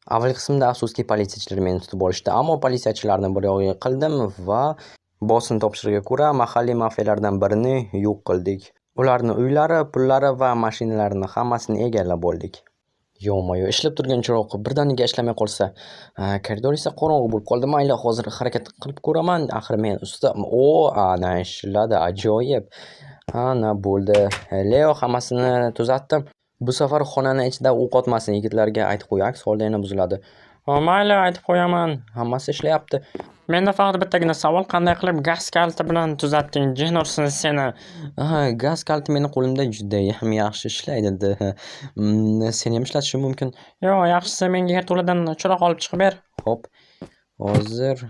Avvalgi qismda afsuski politsiyachilar meni tutib olishdi, ammo politsiyachilarni bir yo'g'iga qildim va bosim topshirig'iga ko'ra mahalliy mafiyalardan birini yo'q qildik. Ularni uylari, pullari va mashinalarini hammasini egallab oldik. Yo-moyo, ishlab turgan chiroq birdaniga ishlamay qolsa, koridor esa qorong'u bo'lib qoldi. Mayli, hozir harakat qilib ko'raman. Axir men usta. Ana ishladi, ajoyib. Ana bo'ldi. Leo hammasini tuzatdim. Bu safar xonani ichida o'q otmasin, yigitlarga aytib qo'y, aks holda yana buziladi. Mayli, aytib qo'yaman. Hammasi ishlayapti. Menda faqat bittagina savol, qanday qilib gaz kaliti bilan tuzatding? Jin ursin seni. Gaz kaliti meni qo'limda judayam yaxshi ishlaydi. Seni ham ishlatishim mumkin. Yo'q, yaxshisi menga yerto'ladan chiroq olib chiqib ber. Xo'p. Hozir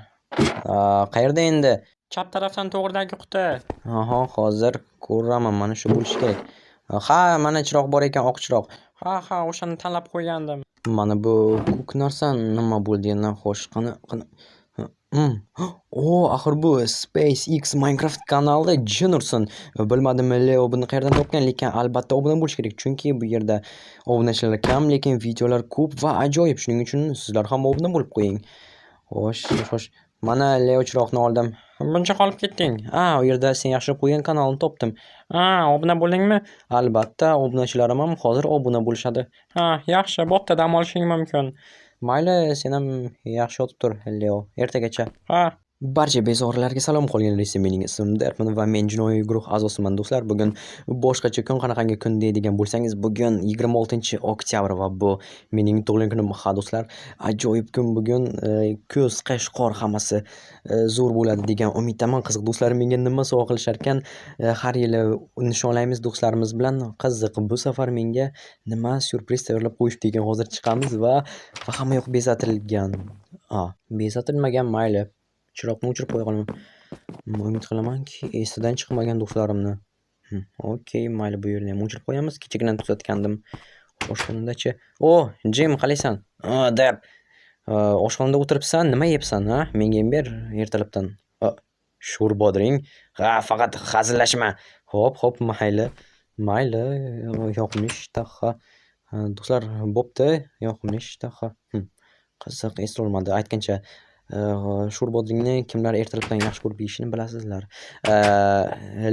qayerda endi? Chap tarafdan to'g'ridagi quti. Hozir ko'raman, mana shu bo'lishi kerak. Ha, mana chiroq bor ekan, oq chiroq. Ha, o'shani tanlab qo'ygandim. Mana bu ko'k narsa nima bo'ldi endi? Xo'sh, qani. Axir bu SpaceX Minecraft kanali jin ursin. Bilmadim Leo buni qayerdan topgan, lekin albatta obuna bo'lish kerak, chunki bu yerda obunachilar kam, lekin videolar ko'p va ajoyib. Shuning uchun sizlar ham obuna bo'lib qo'ying. Xo'sh. Mana Leo chiroqni oldim. Buncha qolib ketding. U yerda sen yaxshi qo'ygan kanalni topdim. Obuna bo'ldingmi? Albatta, obunachilarim ham hozir obuna bo'lishadi. Yaxshi, bo'pti, dam olishing mumkin. Mayli, sen ham yaxshi yotib tur, Leo, ertagacha. Barcha bezorilarga salom qolgan reysi, mening ismim Derpman va men jinoiy guruh a'zosiman do'stlar. Bugun boshqacha kun, qanaqangi kun deydigan bo'lsangiz, bugun 26-oktyabr va bu mening tug'ilgan kunim. Do'stlar, ajoyib kun bugun. Kuz, qish, qor hammasi zo'r bo'ladi degan umiddaman. Qiziq do'stlar, menga nima sovg'a qilishar ekan? Har yili nishonlaymiz do'stlarimiz bilan. Qiziq, bu safar menga nima syurpriz tayyorlab qo'yishdi ekan? Hozir chiqamiz va hamma yoq bezatilgan. Bezatilmagan, mayli. Chiroqni o'chirib qo'ya qolaman. Umid qilamanki, esidan chiqmagan do'stlarimni. Okey, mayli, bu yerni ham o'chirib qo'yamiz. Kechagina tuzatgandim. Oshxonadachi. Jim, qalaysan? Deb. Oshxonada o'tiribsan, nima yeyapsan, Menga ham ber ertalabdan. Sho'rbodring. Faqat hazillashma. Xo'p, mayli. Yoqmish taxa. Do'stlar, bo'pti, yoqmish taxa. Qiziq, eslolmadi aytgancha. Sho'rbodringni kimlar ertalabdan yaxshi ko'rib yeyishini bilasizlar.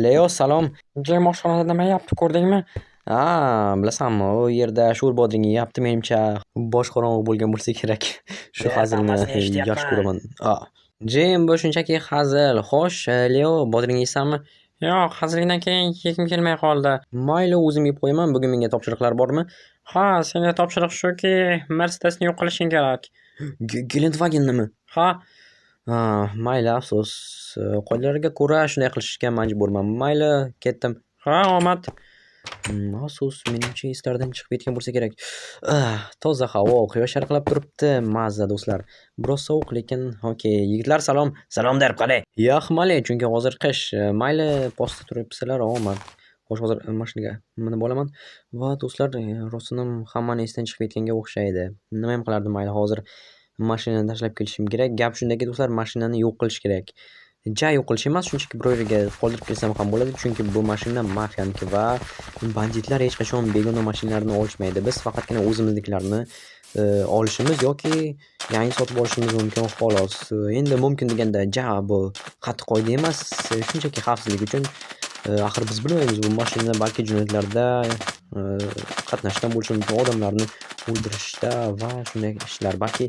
Leo, salom. Jim oshxonada nima yeyapti, ko'rdingmi? Bilasanmi, u yerda sho'rbodring yeyapti, menimcha bosh qorong'u bo'lgan bo'lsa kerak. Shu hazilni yaxshi ko'raman. Jim, bu shunchaki hazil. Xo'sh, Leo, bodring yeysanmi? Yo'q, hazildan keyin yegim kelmay qoldi. Mayli, o'zim yeb qo'yaman. Bugun menga topshiriqlar bormi? Senga topshiriq shuki, Mercedesni yo'q qilishing kerak. Gelandewagen'nimi? Mayli, afsus. Qoidalarga ko'ra shunday qilishga majburman. Mayli, ketdim. Omad. Afsus, menimcha eslardan chiqib ketgan bo'lsa kerak. Toza havo, quyosh sharqlab turibdi. Mazza do'stlar. Biroz sovuq, lekin okey. Yigitlar, salom. Salom derib qalay. Yaxmali, chunki hozir qish. Mayli, postda turibsizlar, omad. Xo'sh, hozir mashinaga minib olaman va do'stlar, rostdan hammani esdan chiqib ketganga o'xshaydi. Nima ham qilardim, mayli, hozir mashinani tashlab kelishim kerak. Gap shundaki, do'stlar, mashinani yo'q qilish kerak. Yo'q qilish emas, shunchaki biror yerga qoldirib kelsam ham bo'ladi, chunki bu mashina mafiyaniki va banditlar hech qachon begona mashinalarni olishmaydi. Biz faqatgina o'zimiznikilarni olishimiz yoki yangi sotib olishimiz mumkin, xolos. Endi mumkin deganda bu qattiq qoida emas, shunchaki xavfsizlik uchun. Axir biz bilmaymiz, bu mashina balki jinoyatlarda qatnashgan bo'lishi mumkin, odamlarni o'ldirishda va shunday ishlar, balki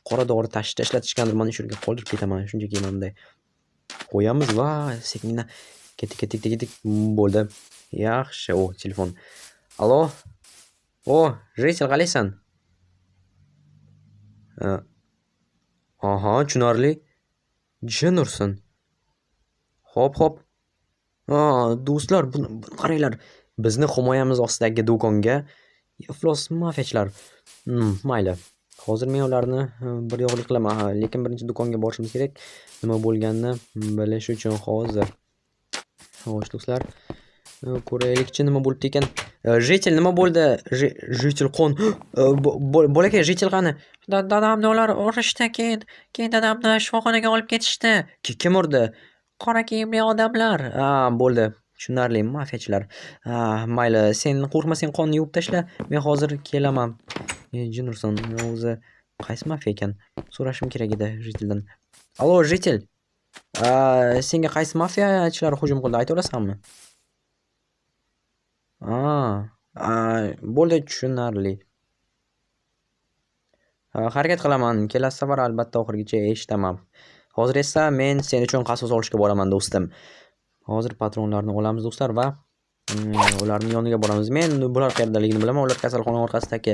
qora dori tashishda ishlatishgandir. Mana shu yerga qoldirib ketaman, shunchaki mana bunday qo'yamiz va sekinda ketdik. Bo'ldi. Yaxshi, telefon. Allo? Reytel, qalaysan? Tushunarli. Jin ursin. Xo'p. Do'stlar, buni qaranglar. Bizni himoyamiz ostidagi do'konga iflos mafiyachilar. Mayli. Hozir men ularni bir yo'qlik qilaman, lekin birinchi do'konga borishimiz kerak. Nima bo'lganini bilish uchun hozir. Xo'sh, do'stlar, ko'raylikchi nima bo'libdi ekan. Jetel, nima bo'ldi? Jetel qon. Bolakay, Jetel qani? Dadamni ular urishdi, keyin dadamni shifoxonaga olib ketishdi. Kim urdi? Qora kiyimli odamlar. Bo'ldi. Tushunarli, mafiyachilar. Mayli, sen qo'rqmasang qonni yuvib tashla. Men hozir kelaman. Jin ursin, o'zi Qaysi mafiya ekan? So'rashim kerak edi Jitildan. Allo, Jitil. Senga qaysi mafiyachilar hujum qildi, ayta olasanmi? Bo'ldi, tushunarli. Harakat qilaman. Kelasi safar albatta oxirigacha eshitaman. Hozir esa men sen uchun qasos olishga boraman, do'stim. Hozir patronlarni olamiz do'stlar va ularning yoniga boramiz. Men bular qayerdaligini bilaman. Ular kasalxona orqasidagi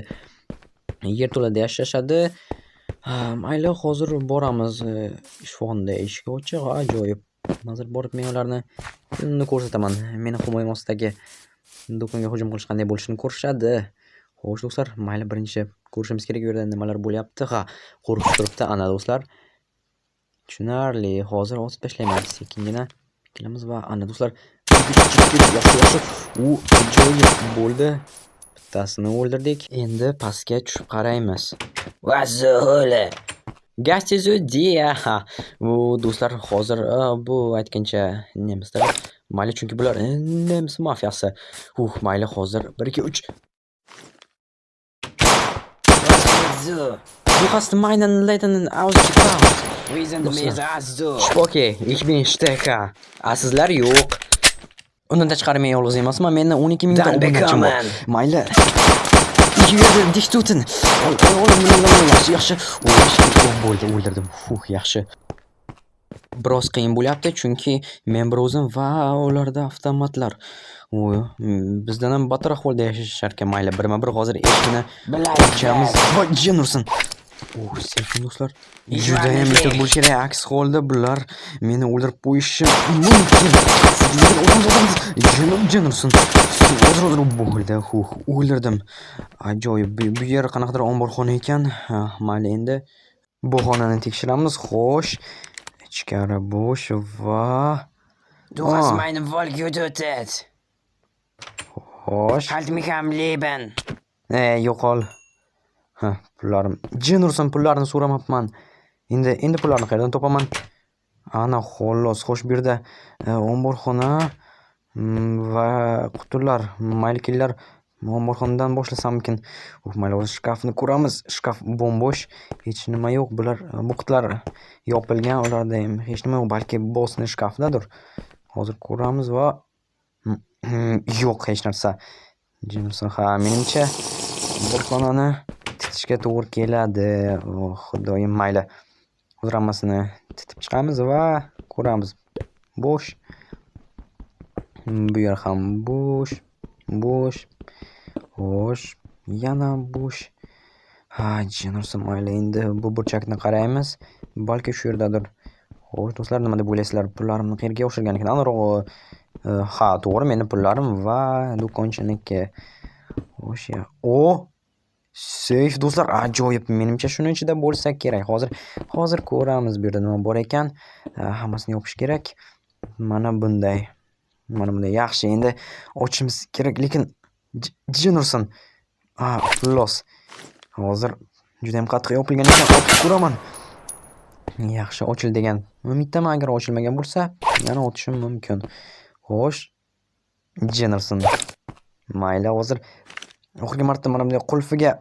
yerto'lada yashashadi. Mayli, hozir boramiz. Shifoxonada eshik ochiq, ajoyib. Hozir borib men ularni kunini ko'rsataman. Meni himoyam ostidagi do'konga hujum qilish qanday bo'lishini ko'rishadi. Xo'sh do'stlar, mayli, birinchi ko'rishimiz kerak, u yerda nimalar bo'lyapti. Qo'rqib turibdi, ana do'stlar. Tushunarli. Hozir otib tashlayman. Sekingina kelamiz va ana do'stlar, yaxshi. U ajoyib bo'ldi. Bittasini o'ldirdik. Endi pastga tushib qaraymiz. Vazuli. Gastizudiya. Bu do'stlar hozir bu aytgancha nemislar. Mayli, chunki bular nemis mafiyasi. Mayli, hozir 1 2 3. Du hast meinen Leuten ausgeklaut. Wir sind mir also. Spooky, ich bin Stecker. Sizlar yo'q. Undan tashqari men yolg'iz emasman. Menda 12 mingta obunachi bor. Mayli. Yerda dik tutin. Yaxshi. Bo'ldi, o'ldirdim. Yaxshi. Biroz qiyin bo'lyapti, chunki men bir o'zim va ularda avtomatlar. Bizdan ham battar ahvolda yashashar ekan. Mayli, birma-bir hozir eshikni ochamiz. Voy, jin ursin. Sekin do'stlar. Juda ham ehtiyot bo'lish kerak. Aks holda bular meni o'ldirib qo'yishi mumkin. Jin ursin. Hozir bo'ldi. O'ldirdim. Ajoyib. Bu yer qanaqadir omborxona ekan. Mayli, endi bu xonani tekshiramiz. Xo'sh, ichkari bo'sh va Du hast meine Wohl getötet. Xo'sh. Halt mich am Leben. Yo'qol. Pullarim. Jin ursin, pullarni so'ramabman. Endi pullarni qayerdan topaman? Ana xolos. Xo'sh, bu yerda omborxona va qutilar, mayliklar. Omborxonadan boshlasammikin? Mayli, o'zi shkafni ko'ramiz. Shkaf bo'mbo'sh, hech nima yo'q. Bular bu qutilar yopilgan, ularda ham hech nima yo'q, balki bossning shkafidadir. Hozir ko'ramiz va yo'q hech narsa. Jinimsin, menimcha omborxonani titishga to'g'ri keladi. Xudoyim, mayli. Hozir hammasini titib chiqamiz va ko'ramiz. Bo'sh. Bu yer ham bo'sh. Xo'sh, yana bo'sh. Jin ursin, mayli, endi bu burchakni qaraymiz. Balki shu yerdadir. Xo'sh, do'stlar, nima deb o'ylaysizlar? Pullarimni qayerga o'xshagan ekan? Aniqrog'i, to'g'ri, meni pullarim va do'konchiniki. Xo'sh, seyf do'stlar, ajoyib. Menimcha shuni ichida bo'lsa kerak. Hozir ko'ramiz bu yerda nima bor ekan. Hammasini yopish kerak. Mana bunday. Yaxshi, endi ochishimiz kerak, lekin jin ursin. Plus. Hozir juda ham qattiq yopilgan ekan. Ochib ko'raman. Yaxshi, ochil degan. Umiddaman, agar ochilmagan bo'lsa, yana otishim mumkin. Xo'sh, jin ursin. Mayli, hozir oxirgi marta mana bunday qulfiga